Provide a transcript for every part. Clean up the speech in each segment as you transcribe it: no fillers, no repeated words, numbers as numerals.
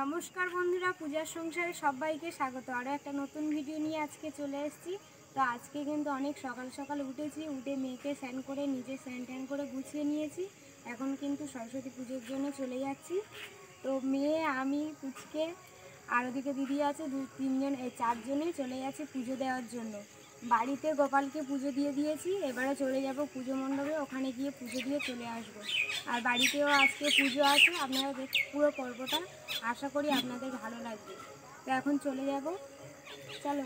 নমস্কার বন্ধুরা, পূজার সংসারে সবাইকে স্বাগত। আরও একটা নতুন ভিডিও নিয়ে আজকে চলে এসেছি। তো আজকে কিন্তু অনেক সকাল সকাল উঠেছি, উঠে মেয়েকে স্নান করে নিজে স্নান ট্যান করে গুছিয়ে নিয়েছি। এখন কিন্তু সরস্বতী পুজোর জন্য চলে যাচ্ছি। তো মেয়ে, আমি, পুচকে আর ওদিকে দিদি আছে, চারজনে চলে যাচ্ছি পুজো দেওয়ার জন্য। বাড়িতে গোপালকে পুজো দিয়ে দিয়েছি, এবারে চলে যাব পুজো মণ্ডপে, ওখানে গিয়ে পুজো দিয়ে চলে আসব। আর বাড়িতেও আজকে পুজো আছে, আপনারা পুরো পর্বটা আশা করি আপনাদের ভালো লাগবে। তো এখন চলে যাব, চলো।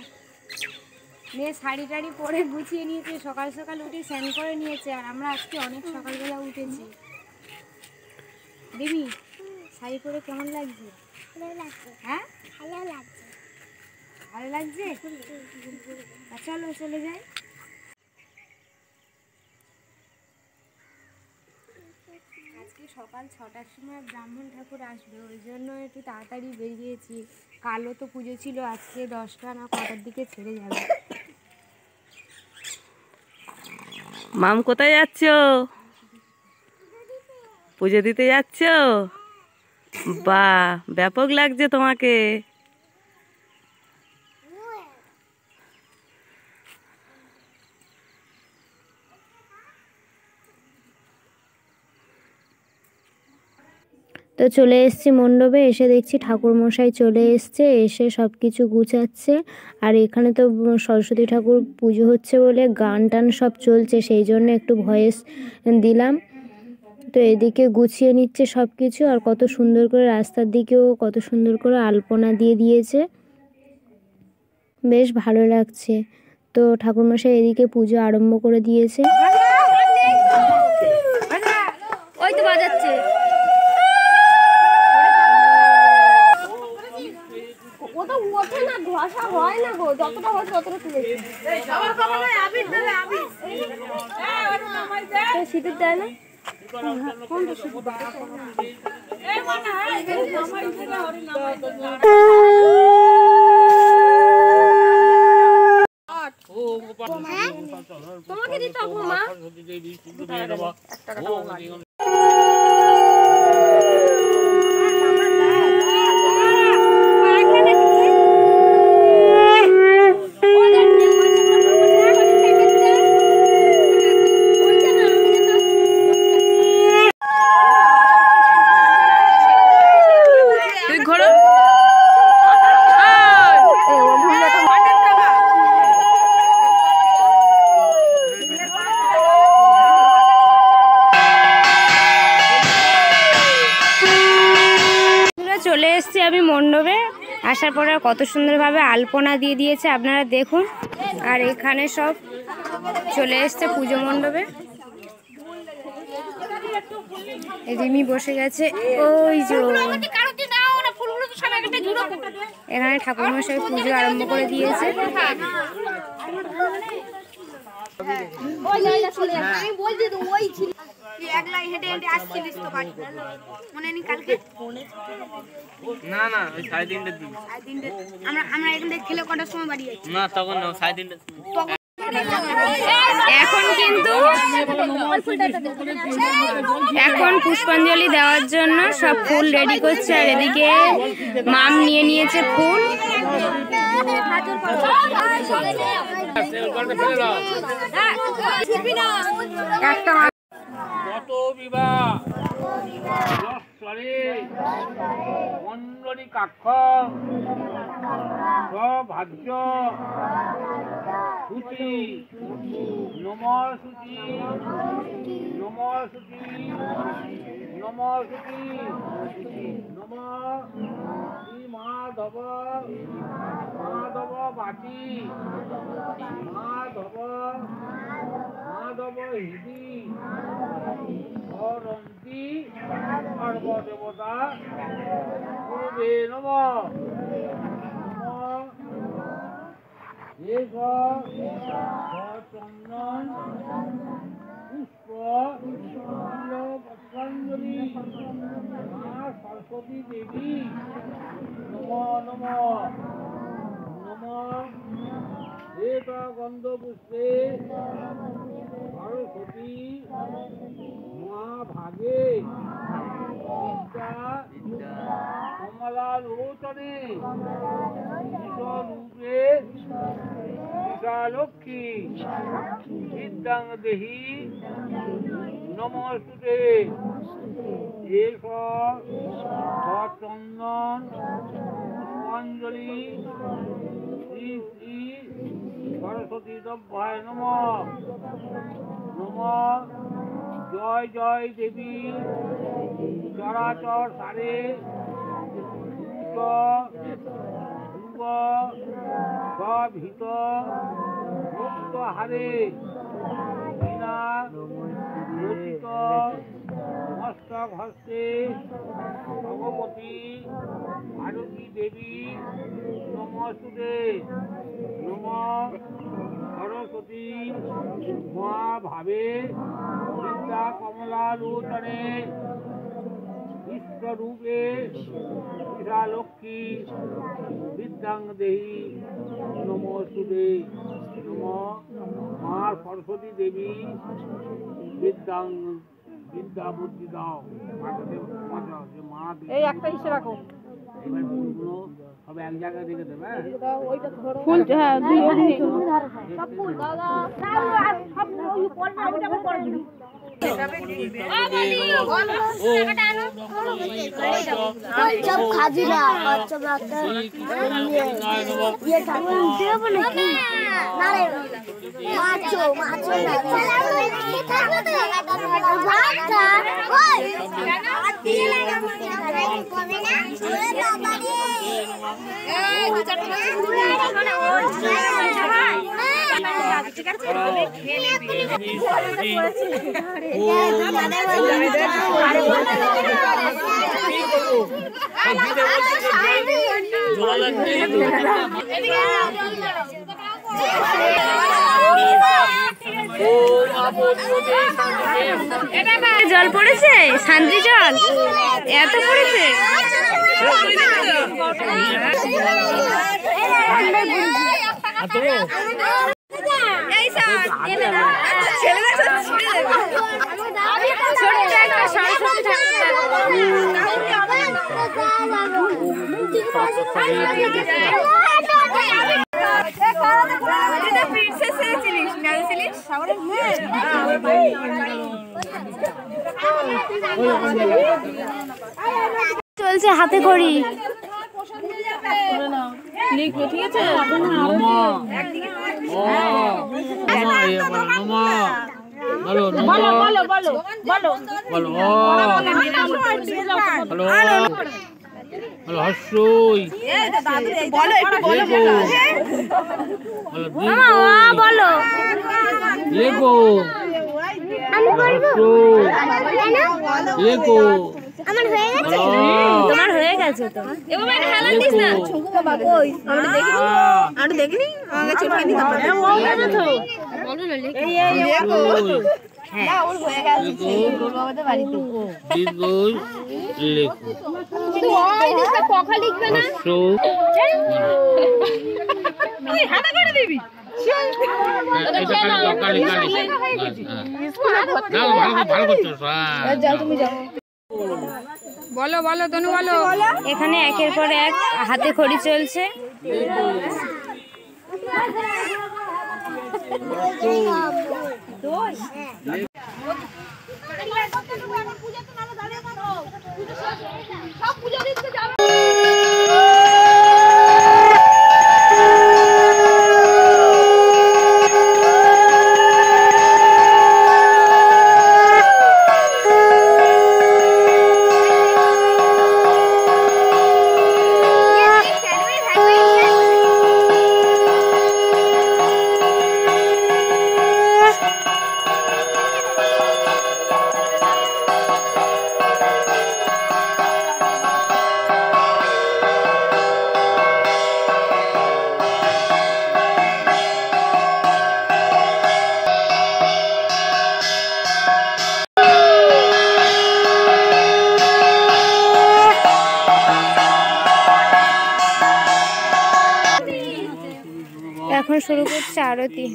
মেয়ে শাড়ি টাড়ি পরে গুছিয়ে নিয়েছে, সকাল সকাল উঠে স্নান করে নিয়েছে। আর আমরা আজকে অনেক সকালবেলা উঠেছি। দিদি, শাড়ি পরে কেমন লাগছে? হ্যাঁ, ভালো লাগছে। ভালো লাগছে? চলো চলে যাই। আজকে সকাল 6টার সময় ব্রাহ্মণ ঠাকুর আসবে, ওই জন্য একটু তাড়াতাড়ি বেরিয়েছি। কালও তো পুজো ছিল, আজকে 10টা না কটার দিকে ছেড়ে যাবে। মাম কোথায় যাচ্ছ? পুজো দিতে যাচ্ছ? বাহ, ব্যাপক লাগছে তোমাকে। তো চলে এসেছি মণ্ডপে, এসে দেখছি ঠাকুরমশাই চলে এসছে, এসে সব কিছু গুছাচ্ছে। আর এখানে তো সরস্বতী ঠাকুর পুজো হচ্ছে বলে গান টান সব চলছে, সেই জন্য একটু ভয়েস দিলাম। তো এদিকে গুছিয়ে নিচ্ছে সব কিছু। আর কত সুন্দর করে রাস্তার দিকেও কত সুন্দর করে আলপনা দিয়ে দিয়েছে, বেশ ভালো লাগছে। তো ঠাকুরমশাই এদিকে পুজো আরম্ভ করে দিয়েছে। ওই তো বাজাচ্ছে। শীতের দেয় না, তোমাকে দিতে হবে মা। চলে এসেছি আমি মণ্ডপে, আসার পরে কত সুন্দরভাবে আলপনা দিয়ে দিয়েছে, আপনারা দেখুন। আর এখানে সব চলে এসছে পুজো মণ্ডপে। রিমি বসে গেছে, ওই যে এখানে ঠাকুরমশাই পুজো আরম্ভ করে দিয়েছে। আমরা এখান থেকে খেলে কটার সময় বাড়ি যাচ্ছি? না, তখন 3:30। এখন পুষ্পাঞ্জলি দেওয়ার জন্য সব ফুল রেডি করছে। আর এদিকে মাম নিয়ে নিয়েছে ফুল। ভাগ্য সূচি নম সূচি নম সূচি নম সূচি নম শ্রী মাধব মাধব বাটি মাধব মাধব হৃদি হরন্তি সর্বদেবতা পূর্বে নম চন্দন পুষ্প পুষ্পাঞ্জলি মা সরস্বতী দেবী নম নম নম এক গন্ধ পুষ্পে সরস্বতী মা ভাগে বিদ্যা কমলা লোচনে বিশ্বরূপে বিশালক্ষী বিদ্যাং দেহি নমস্তুতে। এষ চন্দন পুষ্পাঞ্জলি শ্রী শ্রী সরস্বতী দেব্যায় নমঃ। নমঃ জয় জয় দেবী চরাচর সারে ধ্রুব সভিত মুক্ত হারে বিনা রচিত মস্তক হস্তে ভগবতী ভারতী দেবী নমস্তুতে। নমঃ সরস্বতী মহাভাবে বিদ্যা কমলা লোচনে বিশ্বরূপে বিশালক্ষী বিদ্যাং দেহি নমস্তুতে। নমঃ মা সরস্বতী দেবী বিদ্যাং বিদ্যা বুদ্ধি দাও। মা এই একটা ইচ্ছে রাখো। এবার ফুলগুলো সব এক জায়গায় রেখে দেবে। ফুল হ্যাঁ সব ফুল দাদা সব ওই পড়বে ওটা করে দিবি। সব খাজিরা সব একটা ইয়ে থাকে দেব নাকি না রে মাছো মাছো না থাকবে তো ভাতটা ওই দিয়ে লাগা কবে না ওরে বাবা রে এই দু চারটা মানে ওই ঠিক আছে আমি খেয়ে নেবি জল পড়েছে শান্তি জল এত পড়েছে চলছে হাতে করি লিখবে ঠিক আছে বলো বলো বলো বলো বলো বলো হ্যালো হ্যালো হস্যই বলো একটু বলো বলো লেখো আমি করবো লেখো আমার হয়ে গেছে তোমার হয়ে গেছে তো এবার এটা হেলান দিস না ছুকু বাবা কই আমরা দেখিনি আর দেখিনি আমাকে চটকে দিতে পারে ও গেছে তো বলো না লেখো এই লেখো হ্যাঁ ওর হয়ে গেছে বাবাদের বাড়িতে দিগই লেখো তুই ওই দিকে পখা লিখবে না তুই হাতে করে দিবি বলো বলো তনু বলো। এখানে একের পর এক হাতে খড়ি চলছে এখন শুরু করছে আরতি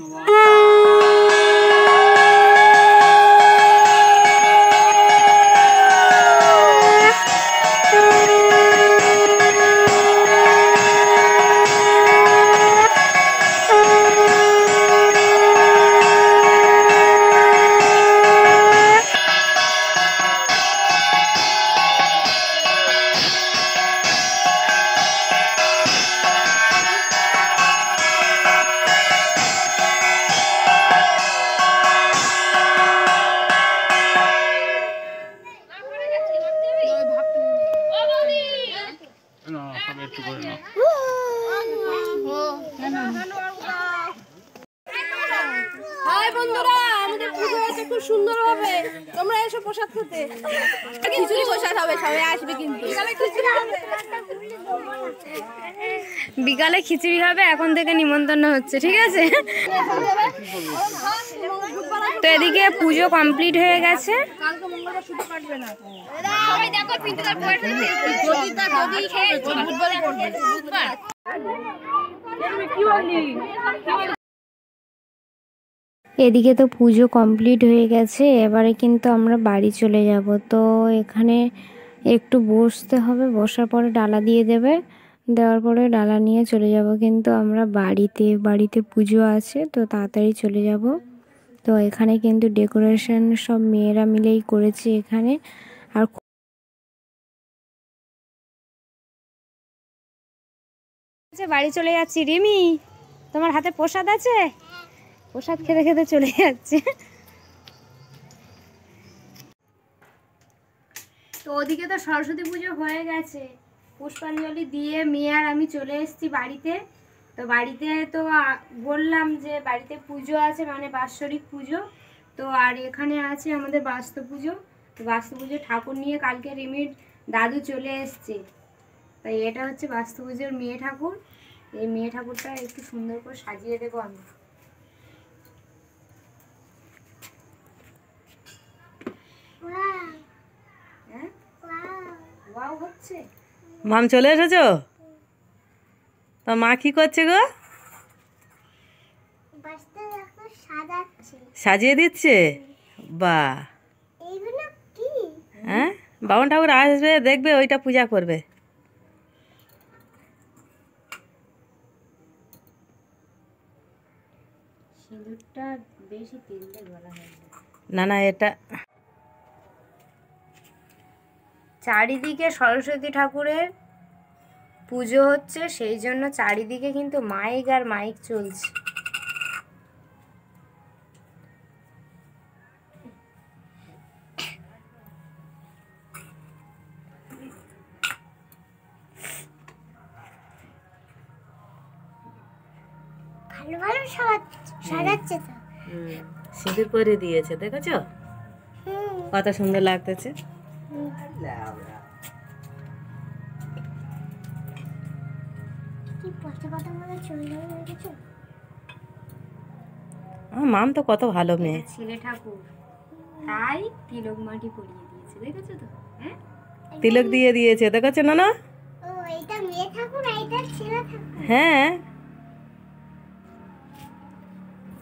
একটু করে নাও। হাই বন্ধুরা, আমাদের পুজো হয়েছে খুব সুন্দর হবে। তোমরা এসো প্রসাদ খেতে। খিচুড়ি প্রসাদ হবে, সবাই আসবে কিন্তু। বিকালে খিচুড়ি হবে, এখন থেকে নিমন্ত্রণ হচ্ছে, ঠিক আছে? তো এদিকে পুজো কমপ্লিট হয়ে গেছে। কালকে মঙ্গলবার ছুটি কাটবে না। সবাই দেখো পিন্টুদার বয়স হয়েছে যদি খেয়ে বুধবার পড়বে বুধবার এদিকে তো পুজো কমপ্লিট হয়ে গেছে, এবারে কিন্তু আমরা বাড়ি চলে যাব। তো এখানে একটু বসতে হবে, বসার পরে ডালা দিয়ে দেবে, দেওয়ার পরে ডালা নিয়ে চলে যাব কিন্তু আমরা বাড়িতে পুজো আছে, তো তাড়াতাড়ি চলে যাব। তো এখানে কিন্তু ডেকোরেশন সব মেয়েরা মিলেই করেছে এখানে। আর বাড়ি চলে যাচ্ছি। রিমি, তোমার হাতে প্রসাদ আছে? প্রসাদ খেতে খেতে চলে যাচ্ছে। তো ওদিকে তো সরস্বতী পুজো হয়ে গেছে, পুষ্পাঞ্জলি দিয়ে মেয়ে আর আমি চলে এসেছি বাড়িতে। তো বাড়িতে তো বললাম যে বাড়িতে পুজো আছে, মানে বাৎসরিক পুজো। তো আর এখানে আছে আমাদের বাস্তু পুজো। তো বাস্তু পুজো ঠাকুর নিয়ে কালকে রিমির দাদু চলে এসছে। তাই এটা হচ্ছে বাস্তু পুজোর মেয়ে ঠাকুর। এই মেয়ে ঠাকুরটা একটু সুন্দর করে সাজিয়ে দেবো আমি। হ্যাঁ, ওয়াও হচ্ছে। মাম চলে এসেছো? তা মা কি করছে গো? সাজিয়ে দিচ্ছে? বাহ, হ্যাঁ, বামন ঠাকুর আসবে, দেখবে, ওইটা পূজা করবে। সিঁদুরটা বেশি তেল দিয়ে গলা হয় না না, এটা চারিদিকে সরস্বতী ঠাকুরের পুজো হচ্ছে, সেই জন্য চারিদিকে কিন্তু মাইক আর মাইক চলছে। ভালো ভালো সাজাচ্ছে তো। সিঁদুর করে দিয়েছে, দেখেছো কত সুন্দর লাগতেছে। কি পয়সা কথা বলে চলে গেছে। আমার মাম তো কত ভালো মেয়ে। ছেলে ঠাকুর, তাই তিলক মাটি পরিয়ে দিয়েছে, দেখেছো তো? হ্যাঁ, তিলক দিয়ে দিয়েছে, দেখেছো না? না, ও এটা মেয়ে ঠাকুর আর এটা ছেলে ঠাকুর। হ্যাঁ,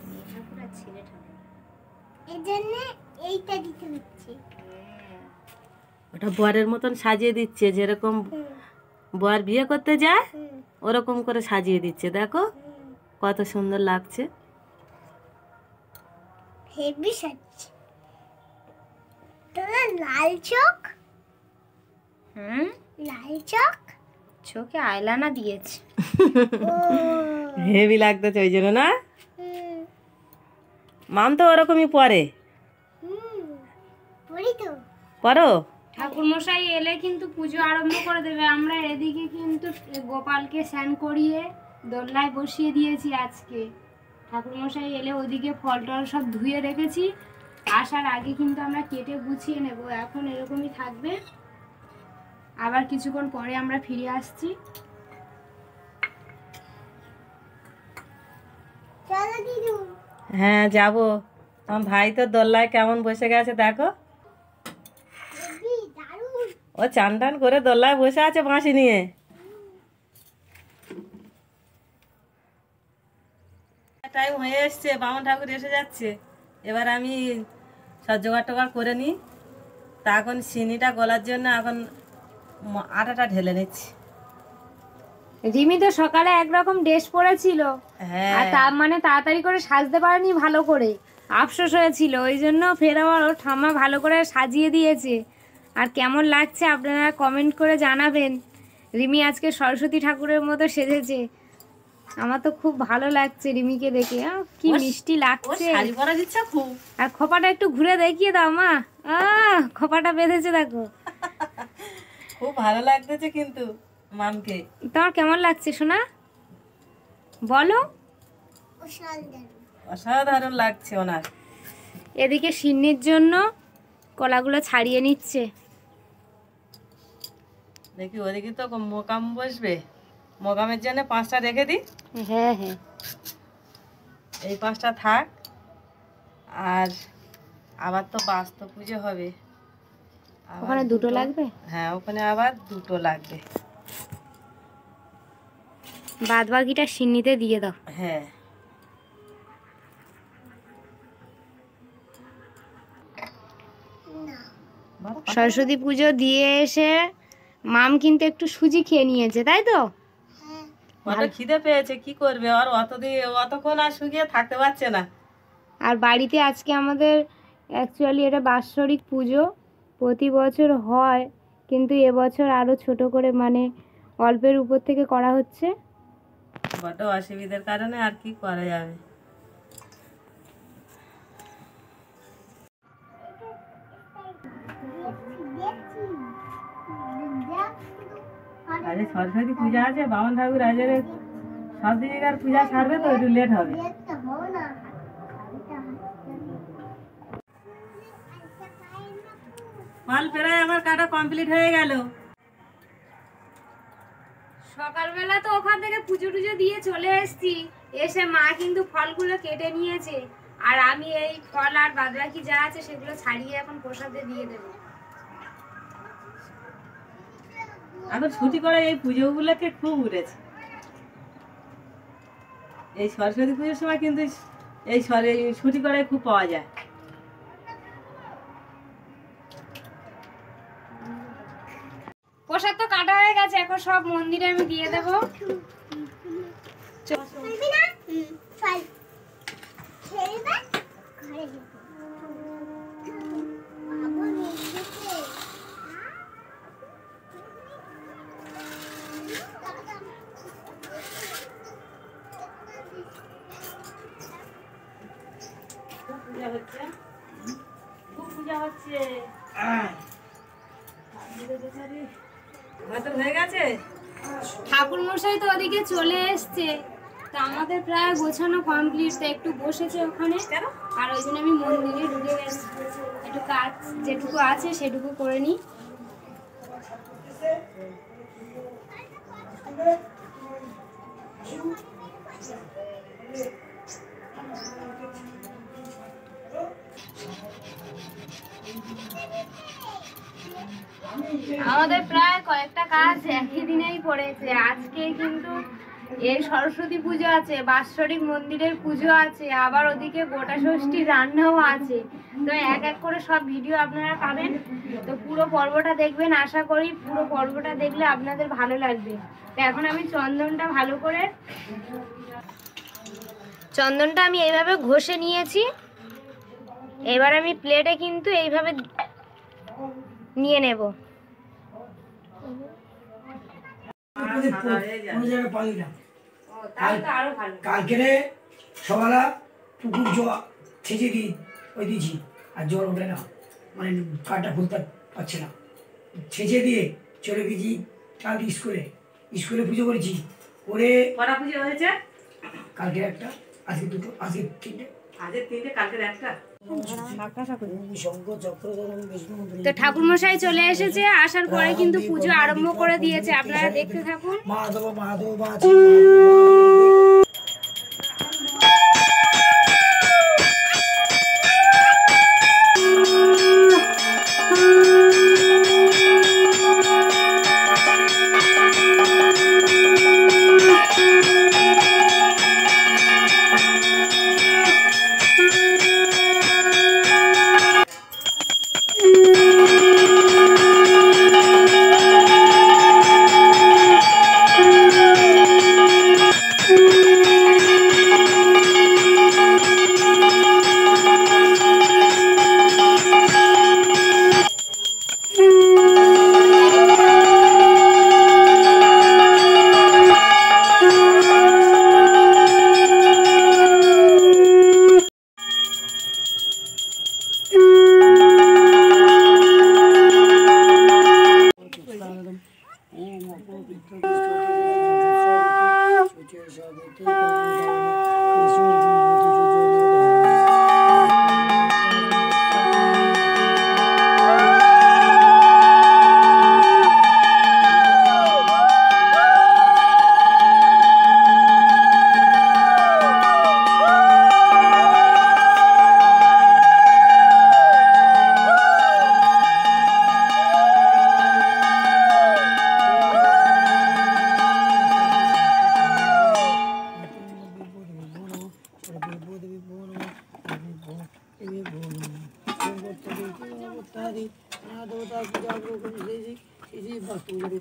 মেয়ে ঠাকুর আর ছেলে ঠাকুর। এর জন্য এইটা দিতে হচ্ছে। ওটা বরের মতন সাজিয়ে দিচ্ছে, যেরকম বর বিয়ে করতে যায় ওরকম করে সাজিয়ে দিচ্ছে। দেখো কত সুন্দর লাগছে। হেভি সাজছে। তোর লাল চোখ, লাল চোখ, চোখে আইলানা দিয়েছে। হেভি লাগতেছে ওই জন্য না? মাম তো ওরকমই পরে। পড়ি তো। পরো। ঠাকুর মশাই এলে কিন্তু পুজো আরম্ভ করে দেবে। আমরা এদিকে কিন্তু গোপালকে স্নান করিয়ে দোলনায় বসিয়ে দিয়েছি আজকে। ঠাকুর মশাই এলে ওদিকে ফল টল সব ধুয়ে রেখেছি, আসার আগে কিন্তু আমরা কেটে গুছিয়ে নেব। এখন এরকমই থাকবে, আবার কিছুক্ষণ পরে আমরা ফিরে আসছি। চলো দিদু। হ্যাঁ যাবো। আমার ভাই তো দোলনায় কেমন বসে গেছে দেখো। হেভি দারুণ। ও চান টান করে দোলনায় বসে আছে বাঁশি নিয়ে। টাইম হয়ে এসছে, বামন ঠাকুর এসে যাচ্ছে। এবার আমি সব জোগাড় টোগাড় করে নিই। তা এখন চিনিটা গলার জন্য এখন আটাটা ঢেলে নিচ্ছি। রিমি তো সকালে একরকম ড্রেস পরেছিল, হ্যাঁ, আর তার মানে তাড়াতাড়ি করে সাজতে পারেনি ভালো করে, আফসোস হয়েছিল। ওই জন্য ফের আবার ওর ঠাম্মা ভালো করে সাজিয়ে দিয়েছে। আর কেমন লাগছে আপনারা কমেন্ট করে জানাবেন। রিমি আজকে সরস্বতী ঠাকুরের মতো সেজেছে, আমার তো খুব ভালো লাগছে রিমিকে দেখে। কি মিষ্টি ও লাগছে। শাড়ি পরা দিচ্ছে খুব। আর খোপাটা একটু ঘুরে দেখিয়ে দাও মা। খোপাটা বেঁধেছে দেখো। খুব ভালো লাগতেছে কিন্তু। মামকে। তোমার কেমন লাগছে সোনা বলো? অসাধারণ লাগছে ওনার। এদিকে সিন্নির জন্য কলাগুলো ছাড়িয়ে নিচ্ছে। দেখি ওদিকে তো মোকাম বসবে, মোকামের জন্য 5টা রেখে দিই। হ্যাঁ হ্যাঁ, এই 5টা থাক। আর আবার তো বাস্তু পুজো হবে, আবার ওখানে দুটো লাগবে। হ্যাঁ, ওখানে আবার 2টো লাগবে। বাদ বাকিটা সিন্নিতে দিয়ে দাও। হ্যাঁ, সরস্বতী পুজো দিয়ে এসে মাম কিন্তু একটু সুজি খেয়ে নিয়েছে, তাই তো? ওটা খিদে পেয়েছে, কি করবে, আর অতক্ষণ আর শুকিয়ে থাকতে পারছে না। আর বাড়িতে আজকে আমাদের অ্যাকচুয়ালি এটা বাৎসরিক পুজো, প্রতি বছর হয়, কিন্তু এবছর আরও ছোট করে মানে অল্পের উপর থেকে করা হচ্ছে। বড় অসুবিধার কারণে আর কি করা যাবে। আরে সরস্বতী পূজা আছে, বামন ঠাকুর আজ সব দিকের পূজা সারবে তো একটু লেট হবে। মাল প্রায় আমার কাটা কমপ্লিট হয়ে গেল। সকালবেলা তো ওখান থেকে পুজো টুজো দিয়ে চলে এসেছি, এসে মা কিন্তু ফলগুলো কেটে নিয়েছে, আর আমি এই ফল আর বাদবাকি যা আছে সেগুলো ছাড়িয়ে এখন প্রসাদে দিয়ে দেবো। এখন ছুটি করে এই পুজোগুলোকে খুব উঠেছে। এই সরস্বতী পুজোর সময় কিন্তু এই ছুটি করে খুব পাওয়া যায়। প্রসাদ তো কাটা হয়ে গেছে, এখন সব মন্দিরে আমি দিয়ে দেবো। পূজা হচ্ছে, খুব পূজা হচ্ছে। হয়তো হয়ে গেছে। ঠাকুর মশাই তো ওদিকে চলে এসছে, তা আমাদের প্রায় গোছানো কমপ্লিট, তা একটু বসেছে ওখানে, আর ওই জন্য আমি মন্দিরে ঢুকে গেছি। একটু কাজ যেটুকু আছে সেটুকু করে নিই। আমাদের প্রায় কয়েকটা কাজ একই দিনেই পড়েছে। আজকে কিন্তু এই সরস্বতী পুজো আছে, বাৎসরিক মন্দিরের পুজো আছে, আবার ওদিকে গোটা ষষ্ঠী রান্নাও আছে। তো এক এক করে সব ভিডিও আপনারা পাবেন, তো পুরো পর্বটা দেখবেন। আশা করি পুরো পর্বটা দেখলে আপনাদের ভালো লাগবে। তো এখন আমি চন্দনটা ভালো করে, চন্দনটা আমি এইভাবে ঘষে নিয়েছি। এবার আমি প্লেটে কিন্তু এইভাবে নিয়ে নেব। কালকে সকালে পুকুর জল ছেঁচে দিই ওই দিয়েছি, আর জল ওঠে না, মানে কাঠটা খুলতে পারছে না, ছেঁচে দিয়ে চলে গেছি কালকে স্কুলে পুজো করেছি। করে কটা পুজো হয়েছে? কালকে একটা, আজকে দুটো, আজকে তিনটে। আজকে 3টে, কালকের একটা। তো ঠাকুর মশাই চলে এসেছে, আসার পরে কিন্তু পুজো আরম্ভ করে দিয়েছে। আপনারা দেখতে থাকুন।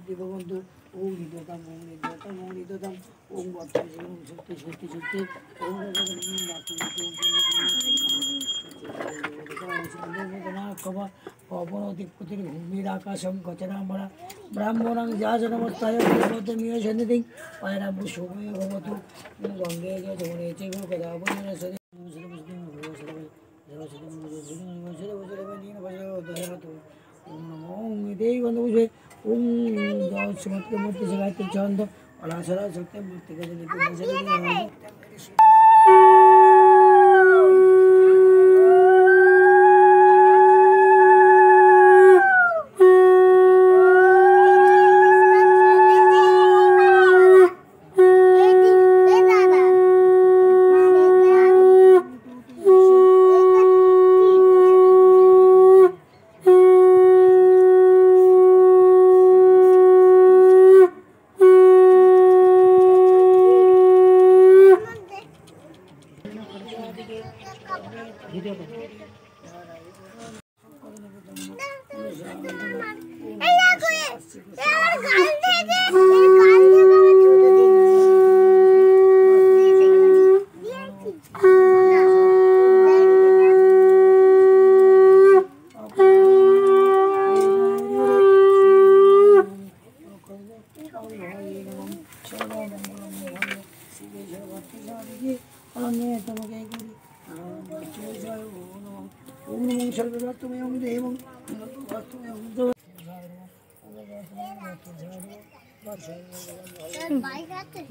সিদ্ধি ভগবন্তু ওম নিত্যতাম ওম নিত্যতাম ওম নিত্যতাম ওম বর্তমান জীবন সত্যি সত্যি সত্যি ওম অবনতিপতির ভূমির আকাশম কচনাম্বরা ব্রাহ্মণাং যা জনমস্তায় ভগবত নিয়ে সন্নিধিং পায়রাম শোভয় ভগবতু গঙ্গে যমনে চৈব কদা বন্দনা সদে ওম সমর্থ মূর্তি জগাতে চন্দ অলাসরা সত্য মূর্তি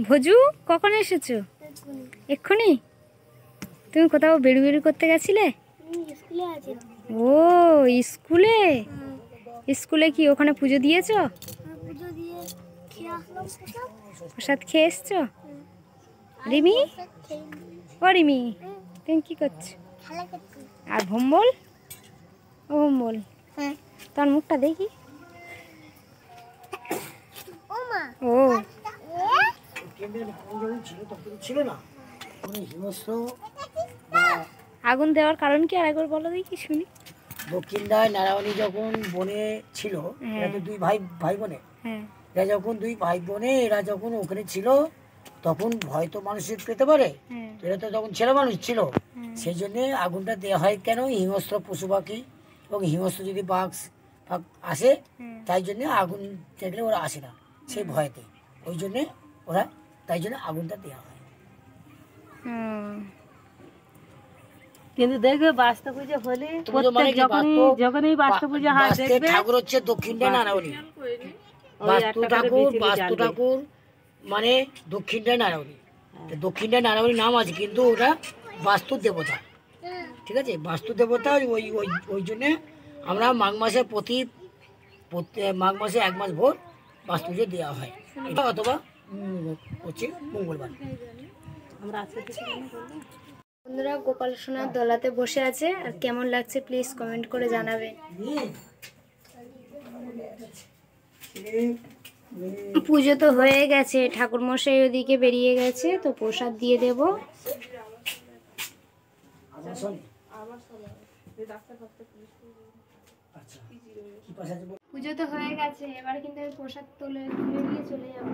ভজু কখন এসেছো? এক্ষুনি? তুমি কোথাও বেরু করতে গেছিলে? ও স্কুলে, স্কুলে কি ওখানে পুজো দিয়েছো? প্রসাদ খেয়ে এসছো? রিমি, ও রিমি তুমি কি করছো? আর ভম্বল, ও ভম্বল তোমার মুখটা দেখি। ও আগুন দেওয়ার কারণ কি আরেকবার বলো দেখি শুনি। দক্ষিণদায় নারায়ণী যখন বনে ছিল, এরা তো দুই ভাই বোনে, এরা যখন দুই ভাই বোনে এরা যখন ওখানে ছিল তখন ভয় তো মানুষের পেতে পারে, এরা তো তখন ছেলে মানুষ ছিল, সেই জন্যে আগুনটা দেওয়া হয়। কেন? হিংস্র পশু পাখি এবং হিংস্র যদি বাঘ আসে, তাই জন্যে আগুন দেখলে ওরা আসে না সেই ভয়তে, ওই জন্যে ওরা তাই জন্য আগুনটা দেওয়া হয়। কিন্তু দেখবে বাস্তু পুজো হলে যখনই বাস্তু পুজো হয় দেখবে ঠাকুর হচ্ছে দক্ষিণটা নারায়ণী, বাস্তু ঠাকুর মানে দক্ষিণটায় নারায়ণী। দক্ষিণটায় নারায়ণী নাম আছে, কিন্তু ওটা বাস্তু দেবতা, ঠিক আছে? বাস্তু দেবতা ওই ওই ওই জন্যে আমরা মাঘ মাসে মাঘ মাসে 1 মাস ভোর বাস্তু পুজো দেওয়া হয়, এটা অথবা হচ্ছে মঙ্গলবার। বন্ধুরা গোপাল সোনার দোলাতে বসে আছে, আর কেমন লাগছে প্লিজ কমেন্ট করে জানাবেন। পুজো তো হয়ে গেছে, ঠাকুর মশাই ওদিকে বেরিয়ে গেছে, তো প্রসাদ দিয়ে দেব। পুজো তো হয়ে গেছে, এবার কিন্তু আমি প্রসাদ তুলে নিয়ে চলে যাবো।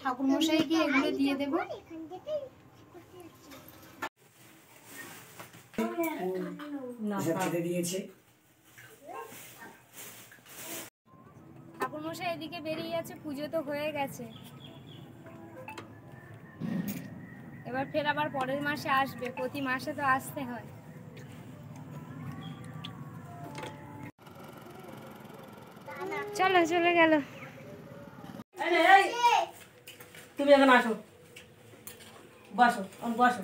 ঠাকুর মশাইকে এগুলো দিয়ে দেবো। ঠাকুর মশাই এদিকে বেরিয়ে যাচ্ছে, পুজো তো হয়ে গেছে, এবার ফের আবার পরের মাসে আসবে, প্রতি মাসে তো আসতে হয়। চলো চলে গেল। তুমি এখন আসো, বসো বসো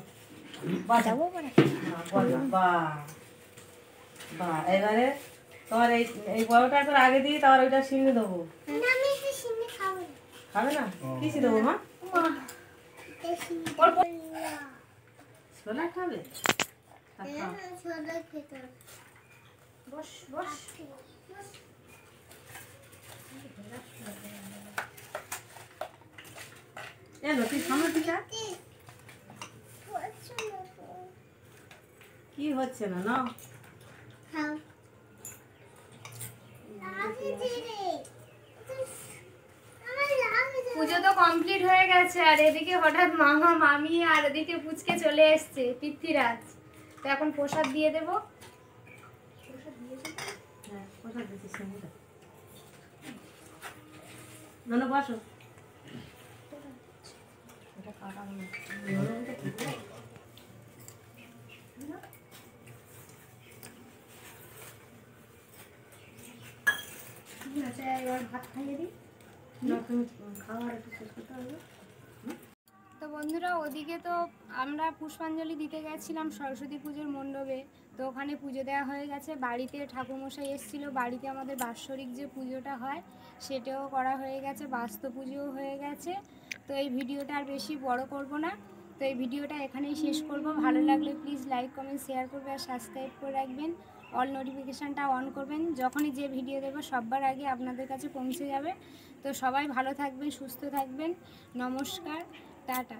বা এবারে তোমার এই বড়টা একটু আগে দিয়ে তারপর ওইটা সিমে দেবো। খাবে না? কিসে দেবো মা? ছোলা খাবে? বস বস। এলো তুই সামনে দিকে কি হচ্ছে না না পুজো তো কমপ্লিট হয়ে গেছে আর এদিকে হঠাৎ মামা মামি আর এদিকে পুচকে চলে এসছে পৃথ্বীরাজ। তো এখন প্রসাদ দিয়ে দেবো। হ্যাঁ কোথায় দিচ্ছিস সামনে না বসো এটা কাটা আচ্ছা এবার ভাত খাইয়ে দিই। খাওয়ার একটু শেষ করতে হবে। তো বন্ধুরা ওদিকে তো আমরা পুষ্পাঞ্জলি দিতে গেছিলাম সরস্বতী পুজোর মণ্ডপে। তো ওখানে পুজো দেওয়া হয়ে গেছে। বাড়িতে ঠাকুরমশাই এসেছিল, বাড়িতে আমাদের বাৎসরিক যে পুজোটা হয় সেটাও করা হয়ে গেছে, বাস্তু পুজোও হয়ে গেছে। তো এই ভিডিওটা আর বেশি বড় করব না, তো এই ভিডিওটা এখানেই শেষ করব। ভালো লাগলে প্লিজ লাইক কমেন্ট শেয়ার করবে আর সাবস্ক্রাইব করে রাখবেন, অল নোটিফিকেশানটা অন করবেন, যখনই যে ভিডিও দেবো সবার আগে আপনাদের কাছে পৌঁছে যাবে। তো সবাই ভালো থাকবেন, সুস্থ থাকবেন, নমস্কার, টাটা।